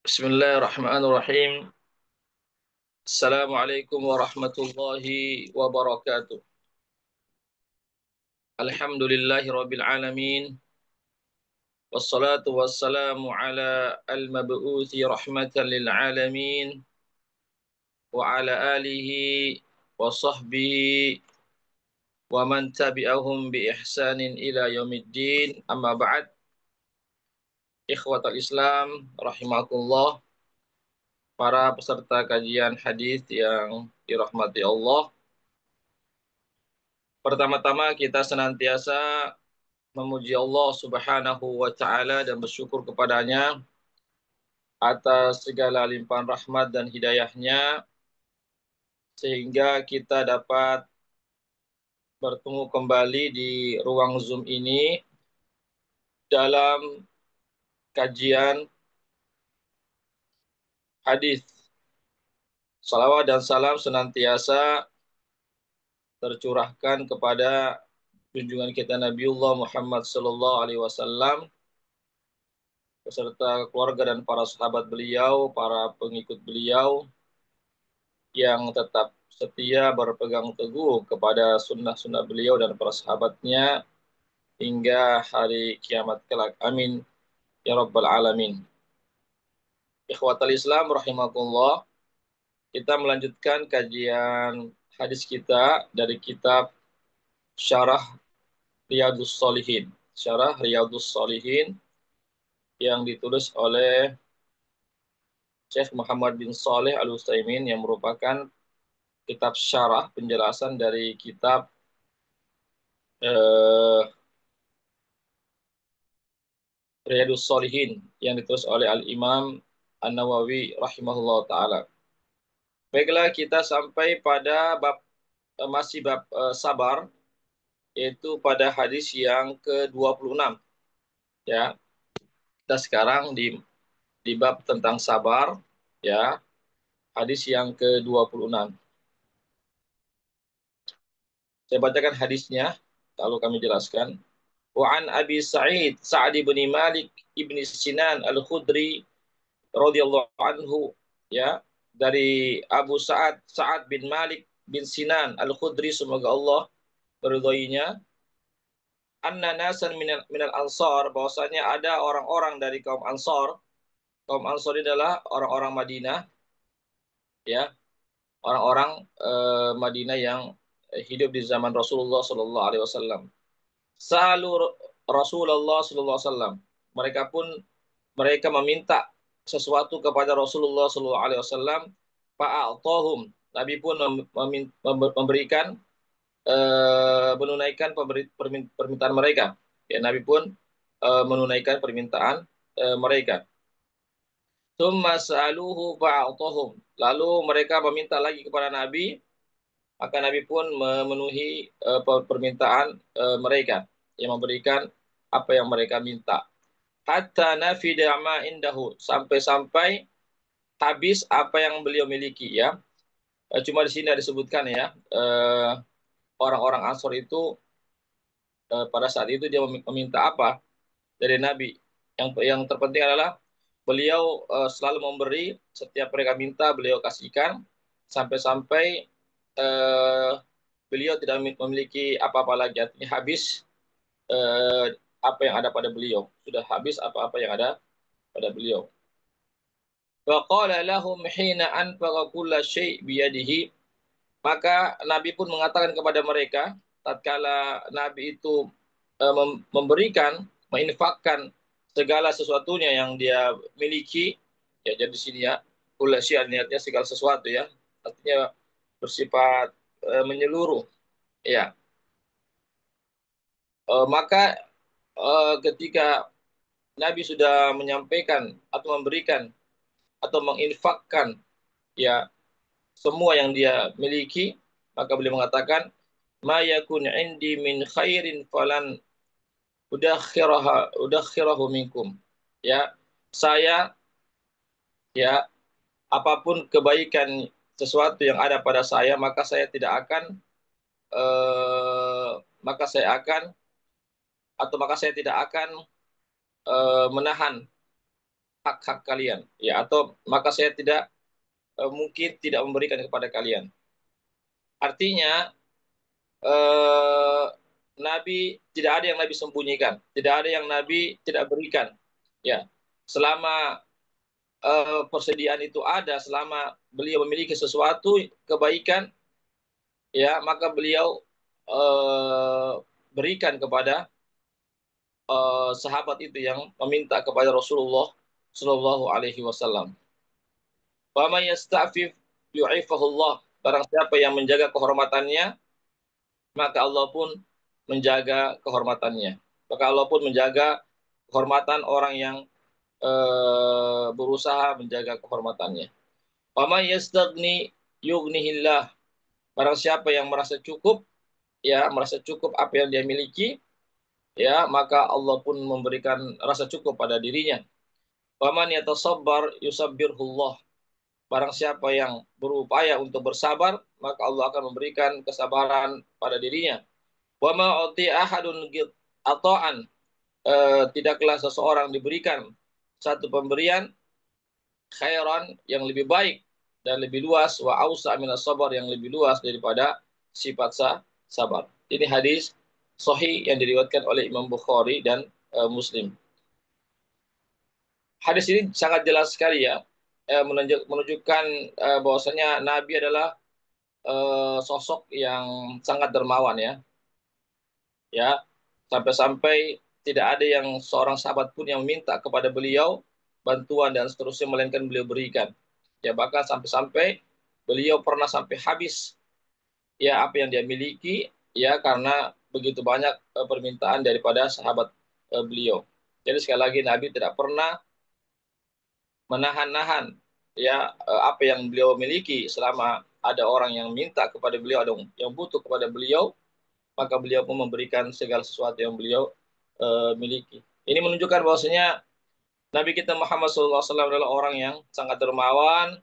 Bismillahirrahmanirrahim. Assalamualaikum warahmatullahi wabarakatuh. Alhamdulillahi rabbil alamin. Wassalatu wassalamu ala al-mab'uthi rahmatan lil alamin. Wa ala alihi wa sahbihi wa man tabi'ahum bi ihsanin ila yaumiddin. Amma ba'd. Ikhwatal Islam rahimakumullah. Para peserta kajian hadis yang dirahmati Allah. Pertama-tama kita senantiasa memuji Allah Subhanahu wa taala dan bersyukur kepadanya atas segala limpahan rahmat dan hidayahnya sehingga kita dapat bertemu kembali di ruang Zoom ini dalam kajian hadis. Salawat dan salam senantiasa tercurahkan kepada junjungan kita Nabiullah Muhammad sallallahu alaihi wasallam beserta keluarga dan para sahabat beliau, para pengikut beliau yang tetap setia berpegang teguh kepada sunnah-sunnah beliau dan para sahabatnya hingga hari kiamat kelak. Amin. Ya Rabbal Alamin. Ikhwatal Islam rahimakumullah. Kita melanjutkan kajian hadis kita dari kitab Syarah Riyadhus Shalihin. Syarah Riyadhus Shalihin yang ditulis oleh Syekh Muhammad bin Shalih Al-Utsaimin yang merupakan kitab syarah penjelasan dari kitab eh, Riyadhus Shalihin yang ditulis oleh Al-Imam An-Nawawi rahimahullah taala. Baiklah, kita sampai pada masih bab sabar, yaitu pada hadis yang ke-26 ya. Kita sekarang di bab tentang sabar ya, hadis yang ke-26. Saya bacakan hadisnya lalu kami jelaskan. Wa an Abi Sa'id Sa'd bin Malik ibn Sinan Al-Khudri radhiyallahu anhu ya, dari Abu Sa'ad bin Malik bin Sinan Al-Khudri, semoga Allah meridhoinya, anna nasan minal ansar, bahwasanya ada orang-orang dari kaum Ansar. Kaum Ansar adalah orang-orang Madinah ya, orang-orang Madinah yang hidup di zaman Rasulullah sallallahu alaihi wasallam. Sa'alu Rasulullah sallallahu alaihi wasallam. Mereka meminta sesuatu kepada Rasulullah sallallahu alaihi wasallam, fa'atahum. Nabi pun memberikan, menunaikan permintaan mereka. Ya, Nabi pun menunaikan permintaan mereka. Tsumma sa'aluhu fa'atahum. Lalu mereka meminta lagi kepada Nabi, maka Nabi pun memenuhi permintaan mereka, yang memberikan apa yang mereka minta. Hatta nafida ma indahu, sampai-sampai habis apa yang beliau miliki ya. Cuma di sini ada disebutkan ya, orang-orang Ansor itu pada saat itu dia meminta apa dari Nabi. Yang terpenting adalah beliau selalu memberi, setiap mereka minta beliau kasihkan, sampai-sampai eh, beliau tidak memiliki apa-apa lagi, artinya habis apa yang ada pada beliau, sudah habis apa-apa yang ada pada beliau. Wa qala lahum hina anfaqa kulla syai' biyadihi, maka Nabi pun mengatakan kepada mereka tatkala Nabi itu memberikan, menginfakkan segala sesuatunya yang dia miliki ya. Jadi di sini ya, kulla syai' niatnya segala sesuatu ya, artinya bersifat menyeluruh ya. Maka ketika Nabi sudah menyampaikan atau memberikan atau menginfakkan ya semua yang dia miliki, maka beliau mengatakan, ma yakun indi min khairin falan udakhirahu minkum. Ya, saya ya, apapun kebaikan sesuatu yang ada pada saya, maka saya tidak akan eh, maka saya akan maka saya tidak akan menahan hak-hak kalian, ya, atau maka saya tidak mungkin tidak memberikan kepada kalian. Artinya eh, Nabi tidak ada yang Nabi sembunyikan, tidak ada yang Nabi tidak berikan. Ya, selama persediaan itu ada, selama beliau memiliki sesuatu kebaikan, ya, maka beliau eh, berikan kepada sahabat itu yang meminta kepada Rasulullah Shallallahu Alaihi Wasallam. Wa may yasta'fif yu'ifahullah. Barang siapa yang menjaga kehormatannya, maka Allah pun menjaga kehormatannya. Maka Allah pun menjaga kehormatan orang yang berusaha menjaga kehormatannya. Wa may yastaghni yughnihillah. Barang siapa yang merasa cukup, ya, merasa cukup apa yang dia miliki, ya, maka Allah pun memberikan rasa cukup pada dirinya. Wa man yatasabbar yusabbirhullah. Barang siapa yang berupaya untuk bersabar, maka Allah akan memberikan kesabaran pada dirinya. Wa ma uti ahadun ata'an, tidaklah seseorang diberikan satu pemberian khairan yang lebih baik dan lebih luas, wa ausa minas sabar, yang lebih luas daripada sifat sabar. Ini hadis sahih yang diriwayatkan oleh Imam Bukhari dan Muslim. Hadis ini sangat jelas sekali, ya, menunjukkan bahwasanya Nabi adalah sosok yang sangat dermawan, ya, ya, sampai-sampai tidak ada yang seorang sahabat pun yang meminta kepada beliau bantuan dan seterusnya melainkan beliau berikan, ya, bahkan sampai-sampai beliau pernah sampai habis, ya, apa yang dia miliki, ya, karena begitu banyak permintaan daripada sahabat beliau. Jadi sekali lagi Nabi tidak pernah menahan-nahan, ya, apa yang beliau miliki. Selama ada orang yang minta kepada beliau, ada yang butuh kepada beliau, maka beliau pun memberikan segala sesuatu yang beliau miliki. Ini menunjukkan bahwasanya Nabi kita Muhammad SAW adalah orang yang sangat dermawan,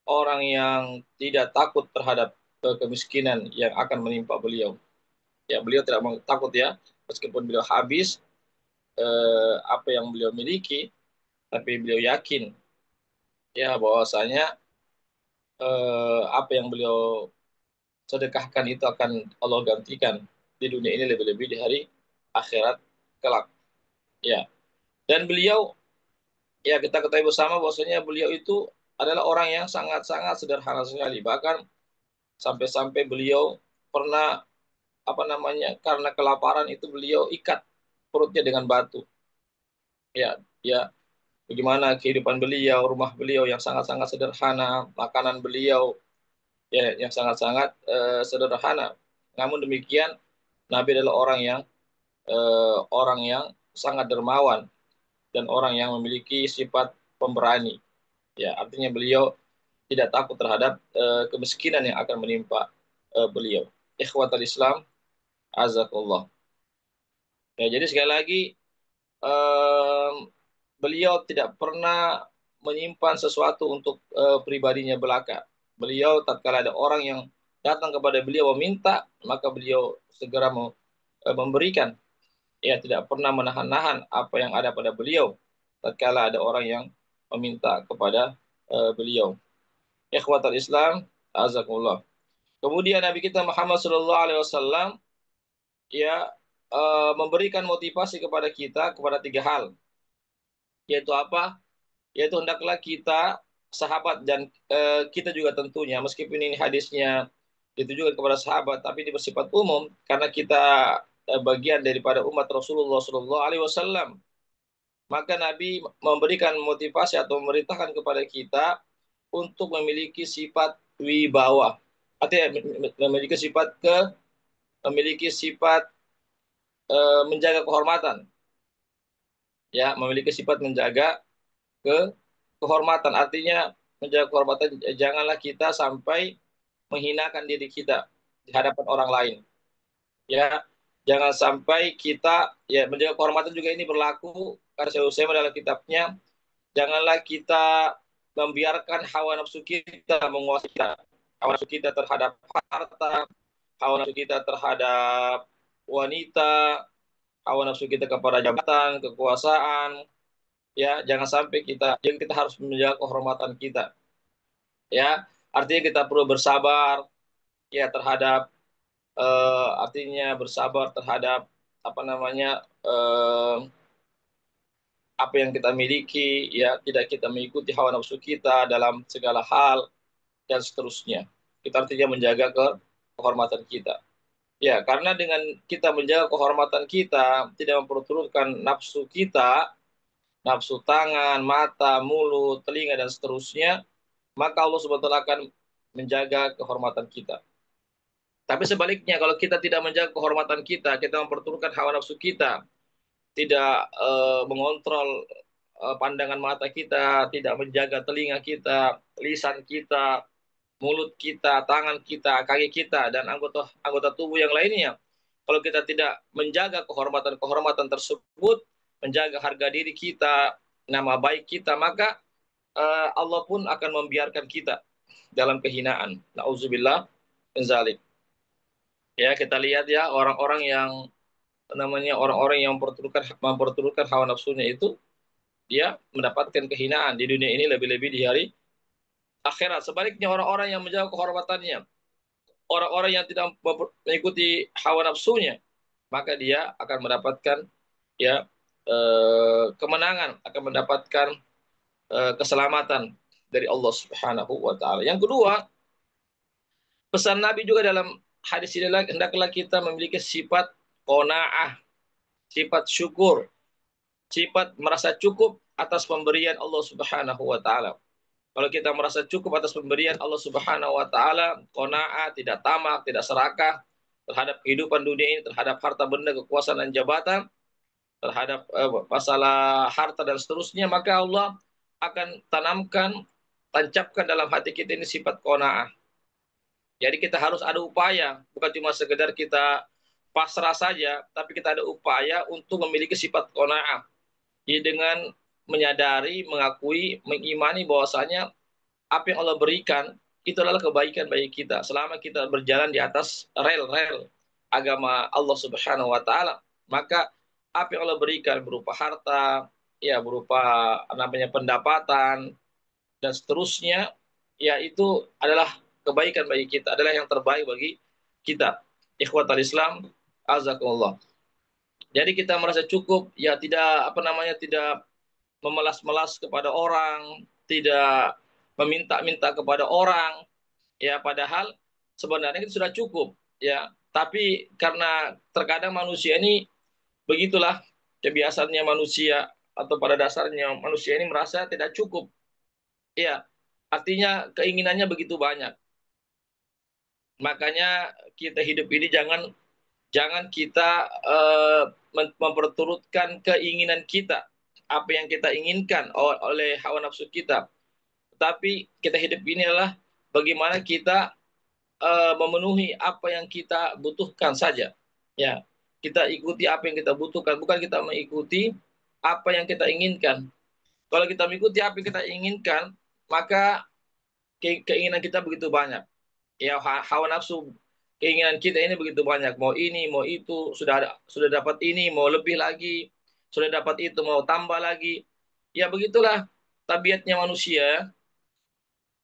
orang yang tidak takut terhadap kemiskinan yang akan menimpa beliau. Ya, beliau tidak takut, ya, meskipun beliau habis apa yang beliau miliki, tapi beliau yakin, ya, bahwasanya apa yang beliau sedekahkan itu akan Allah gantikan di dunia ini, lebih-lebih di hari akhirat kelak. Ya, dan beliau, ya, kita ketahui bersama bahwasanya beliau itu adalah orang yang sangat-sangat sederhana sekali. Bahkan sampai-sampai beliau pernah, apa namanya, karena kelaparan itu beliau ikat perutnya dengan batu. Ya, ya, bagaimana kehidupan beliau, rumah beliau yang sangat-sangat sederhana, makanan beliau, ya, yang sangat-sangat sederhana. Namun demikian Nabi adalah orang yang sangat dermawan dan orang yang memiliki sifat pemberani. Ya, artinya beliau tidak takut terhadap kemiskinan yang akan menimpa beliau. Ikhwatal Islam, azakullah. Ya, jadi sekali lagi em, beliau tidak pernah menyimpan sesuatu untuk pribadinya belaka. Beliau tatkala ada orang yang datang kepada beliau meminta, maka beliau segera memberikan. Ya, tidak pernah menahan-nahan apa yang ada pada beliau tatkala ada orang yang meminta kepada beliau. Ikhwatal Islam, azakumullah. Kemudian Nabi kita Muhammad sallallahu alaihi wasallam, ya, memberikan motivasi kepada kita kepada tiga hal, yaitu apa? Yaitu hendaklah kita sahabat dan kita juga tentunya, meskipun ini hadisnya ditujukan kepada sahabat, tapi ini bersifat umum karena kita bagian daripada umat Rasulullah sallallahu alaihi wasallam. Maka Nabi memberikan motivasi atau memerintahkan kepada kita untuk memiliki sifat wibawa. Artinya memiliki sifat menjaga kehormatan. Ya, memiliki sifat menjaga ke kehormatan. Artinya menjaga kehormatan, janganlah kita sampai menghinakan diri kita di hadapan orang lain. Ya, jangan sampai kita, ya, menjaga kehormatan juga ini berlaku karena Syekh Utsaimin dalam kitabnya, janganlah kita membiarkan hawa nafsu kita menguasai kita. Hawa nafsu kita terhadap harta, hawa nafsu kita terhadap wanita, hawa nafsu kita kepada jabatan, kekuasaan, Ya, jangan sampai kita harus menjaga kehormatan kita. Ya, artinya kita perlu bersabar ya terhadap artinya bersabar terhadap apa namanya apa yang kita miliki, ya tidak kita mengikuti hawa nafsu kita dalam segala hal dan seterusnya. Kita artinya menjaga kehormatan kita. Ya, karena dengan kita menjaga kehormatan kita, tidak memperturutkan nafsu kita, nafsu tangan, mata, mulut, telinga, dan seterusnya, maka Allah SWT akan menjaga kehormatan kita. Tapi sebaliknya, kalau kita tidak menjaga kehormatan kita memperturutkan hawa nafsu kita, tidak mengontrol pandangan mata kita, tidak menjaga telinga kita, lisan kita, mulut kita, tangan kita, kaki kita, dan anggota anggota tubuh yang lainnya. Kalau kita tidak menjaga kehormatan-kehormatan tersebut, menjaga harga diri kita, nama baik kita, maka Allah pun akan membiarkan kita dalam kehinaan. Nauzubillah min zalik. Ya, kita lihat ya orang-orang yang orang-orang yang memperturutkan hawa nafsunya itu dia mendapatkan kehinaan di dunia ini lebih-lebih di hari akhirat. Sebaliknya orang-orang yang menjaga kehormatannya, orang-orang yang tidak mengikuti hawa nafsunya, maka dia akan mendapatkan ya kemenangan, akan mendapatkan keselamatan dari Allah Subhanahu wa taala. Yang kedua, pesan Nabi juga dalam hadis ini hendaklah kita memiliki sifat qanaah, sifat syukur, sifat merasa cukup atas pemberian Allah Subhanahu wa taala. Kalau kita merasa cukup atas pemberian Allah Subhanahu wa taala, qanaah, tidak tamak, tidak serakah terhadap kehidupan dunia ini, terhadap harta benda, kekuasaan dan jabatan, terhadap masalah harta dan seterusnya, maka Allah akan tancapkan dalam hati kita ini sifat qanaah. Jadi kita harus ada upaya, bukan cuma sekedar kita pasrah saja, tapi kita ada upaya untuk memiliki sifat qanaah. Jadi dengan menyadari, mengakui, mengimani bahwasanya apa yang Allah berikan itu adalah kebaikan bagi kita selama kita berjalan di atas rel-rel agama Allah Subhanahu wa taala. Maka apa yang Allah berikan berupa harta, ya berupa namanya pendapatan dan seterusnya, ya itu adalah kebaikan bagi kita, adalah yang terbaik bagi kita. Ikhwatal Islam, azakumullah. Jadi kita merasa cukup, ya tidak apa namanya tidak memelas-melas kepada orang, tidak meminta-minta kepada orang, ya padahal sebenarnya itu sudah cukup, ya. Tapi karena terkadang manusia ini begitulah kebiasaannya manusia atau pada dasarnya manusia ini merasa tidak cukup, ya. Artinya keinginannya begitu banyak. Makanya kita hidup ini jangan jangan kita memperturutkan keinginan kita, apa yang kita inginkan oleh hawa nafsu kita. Tetapi kita hidup ini adalah bagaimana kita memenuhi apa yang kita butuhkan saja. Ya, kita ikuti apa yang kita butuhkan, bukan kita mengikuti apa yang kita inginkan. Kalau kita mengikuti apa yang kita inginkan, maka keinginan kita begitu banyak. Ya, hawa nafsu keinginan kita ini begitu banyak. Mau ini, mau itu, sudah dapat ini, mau lebih lagi, sudah dapat itu, mau tambah lagi. Ya begitulah tabiatnya manusia.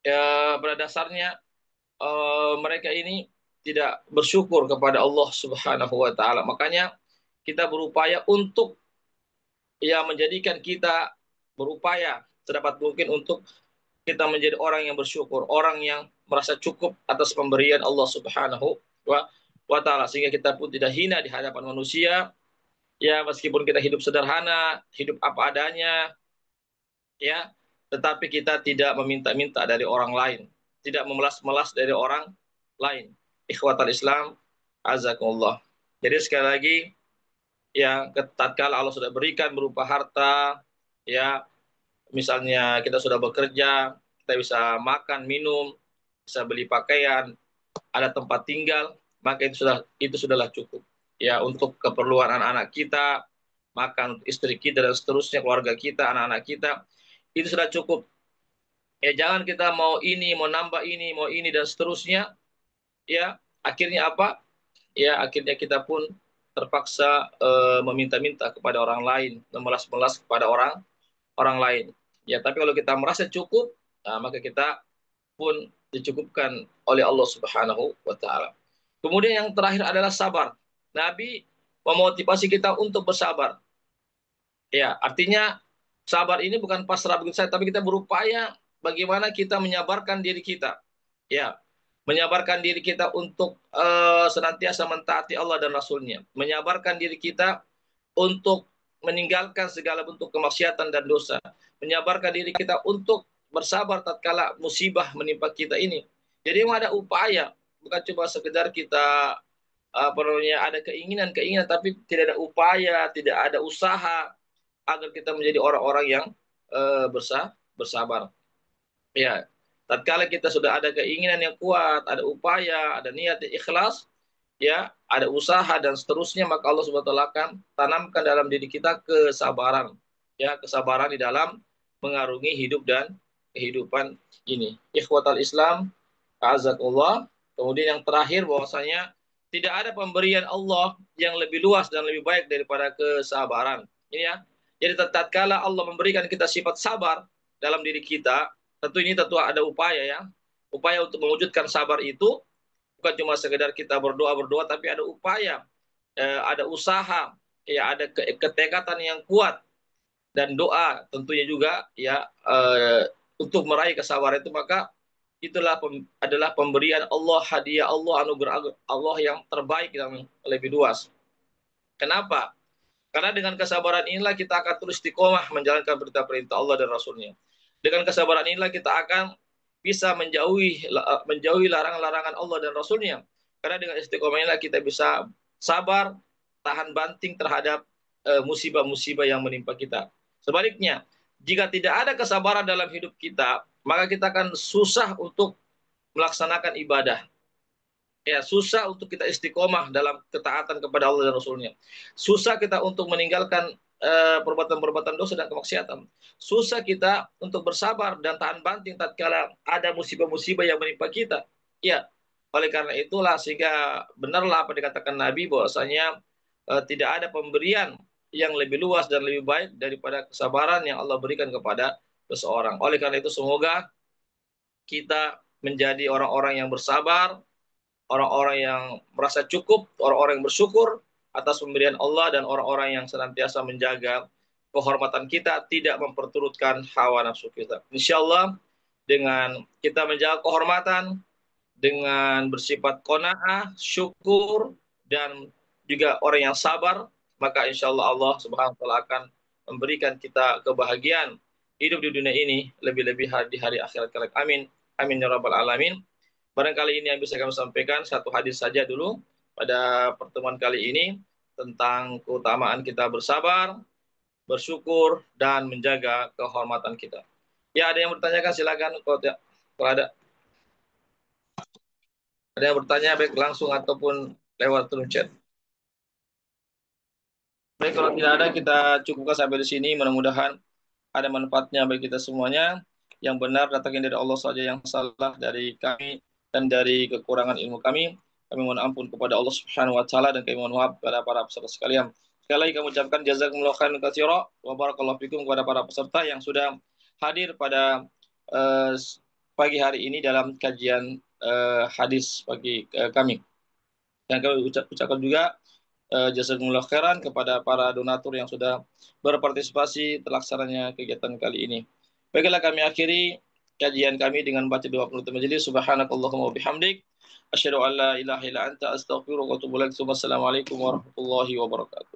Ya pada dasarnya mereka ini tidak bersyukur kepada Allah Subhanahu wa taala. Makanya kita berupaya untuk ya menjadikan kita berupaya sedapat mungkin untuk kita menjadi orang yang bersyukur, orang yang merasa cukup atas pemberian Allah Subhanahu wa taala sehingga kita pun tidak hina di hadapan manusia. Ya meskipun kita hidup sederhana, hidup apa adanya, ya, tetapi kita tidak meminta-minta dari orang lain, tidak memelas-melas dari orang lain. Ikhwatal Islam, azakumullah. Jadi sekali lagi, ya, tatkala Allah sudah berikan berupa harta, ya, misalnya kita sudah bekerja, kita bisa makan, minum, bisa beli pakaian, ada tempat tinggal, maka itu sudahlah cukup. Ya, untuk keperluan anak-anak kita, makan untuk istri kita dan seterusnya, keluarga kita, anak-anak kita, itu sudah cukup. Ya jangan kita mau ini, mau nambah ini, mau ini dan seterusnya. Ya akhirnya apa? Ya akhirnya kita pun terpaksa meminta-minta kepada orang lain, memelas-melas kepada orang orang lain. Ya, tapi kalau kita merasa cukup, nah, maka kita pun dicukupkan oleh Allah Subhanahu wa taala. Kemudian yang terakhir adalah sabar. Nabi memotivasi kita untuk bersabar. Ya, artinya sabar ini bukan pasrah begitu saja, tapi kita berupaya bagaimana kita menyabarkan diri kita. Ya, menyabarkan diri kita untuk senantiasa mentaati Allah dan Rasul-Nya. Menyabarkan diri kita untuk meninggalkan segala bentuk kemaksiatan dan dosa. Menyabarkan diri kita untuk bersabar tatkala musibah menimpa kita ini. Jadi memang ada upaya, bukan cuma sekedar kita apa namanya ada keinginan-keinginan, tapi tidak ada upaya, tidak ada usaha agar kita menjadi orang-orang yang bersabar. Ya, tatkala kita sudah ada keinginan yang kuat, ada upaya, ada niat yang ikhlas, ya, ada usaha dan seterusnya, maka Allah Subhanahu wa taala akan tanamkan dalam diri kita kesabaran. Ya, kesabaran di dalam mengarungi hidup dan kehidupan ini. Ikhwatal Islam, azakullah. Kemudian yang terakhir bahwasanya tidak ada pemberian Allah yang lebih luas dan lebih baik daripada kesabaran. Ini ya. Jadi tatkala Allah memberikan kita sifat sabar dalam diri kita, tentu ada upaya ya. Upaya untuk mewujudkan sabar itu bukan cuma sekedar kita berdoa-berdoa, tapi ada upaya, ada usaha, ya ada ketekatan yang kuat dan doa tentunya juga ya untuk meraih kesabaran itu, maka itulah adalah pemberian Allah, hadiah Allah, anugerah Allah yang terbaik yang lebih luas. Kenapa? Karena dengan kesabaran inilah kita akan terus istiqomah menjalankan perintah-perintah Allah dan Rasul-Nya. Dengan kesabaran inilah kita akan bisa menjauhi larangan-larangan Allah dan Rasul-Nya. Karena dengan istiqomah inilah kita bisa sabar, tahan banting terhadap musibah-musibah yang menimpa kita. Sebaliknya, jika tidak ada kesabaran dalam hidup kita, maka kita akan susah untuk melaksanakan ibadah. Ya, susah untuk kita istiqomah dalam ketaatan kepada Allah dan Rasul-Nya. Susah kita untuk meninggalkan perbuatan-perbuatan dosa dan kemaksiatan. Susah kita untuk bersabar dan tahan banting tatkala ada musibah-musibah yang menimpa kita. Ya, oleh karena itulah sehingga benarlah apa dikatakan Nabi bahwasanya tidak ada pemberian yang lebih luas dan lebih baik daripada kesabaran yang Allah berikan kepada seseorang. Oleh karena itu semoga kita menjadi orang-orang yang bersabar, orang-orang yang merasa cukup, orang-orang yang bersyukur atas pemberian Allah, dan orang-orang yang senantiasa menjaga kehormatan kita, tidak memperturutkan hawa nafsu kita. Insya Allah dengan kita menjaga kehormatan, dengan bersifat qanaah, syukur, dan juga orang yang sabar, maka insya Allah Allah Subhanahu wa taala akan memberikan kita kebahagiaan hidup di dunia ini, lebih-lebih di hari akhirat kelak. Amin. Amin ya rabbal alamin. Barangkali ini yang bisa kami sampaikan, satu hadis saja dulu pada pertemuan kali ini tentang keutamaan kita bersabar, bersyukur, dan menjaga kehormatan kita. Ya, ada yang bertanyakan silakan kalau ada yang bertanya baik langsung ataupun lewat turun chat. Baik, kalau tidak ada kita cukupkan sampai di sini. Mudah-mudahan ada manfaatnya bagi kita semuanya. Yang benar datangnya dari Allah saja, yang salah dari kami dan dari kekurangan ilmu kami. Kami mohon ampun kepada Allah Subhanahu wa taala, dan kami mohon maaf kepada para peserta sekalian. Sekali lagi kami ucapkan jazakumullahu khairan katsira wa barakallahu fikum kepada para peserta yang sudah hadir pada eh, pagi hari ini dalam kajian hadis bagi kami. Dan kami ucapkan juga jazakumullah khairan kepada para donatur yang sudah berpartisipasi terlaksananya kegiatan kali ini. Baiklah, kami akhiri kajian kami dengan baca doa penutup majelis. Subhanakallahumma wa bihamdik asyhadu an la ilaha illa anta astaghfiruka wa atubu ilaik. Wassalamualaikum warahmatullahi wabarakatuh.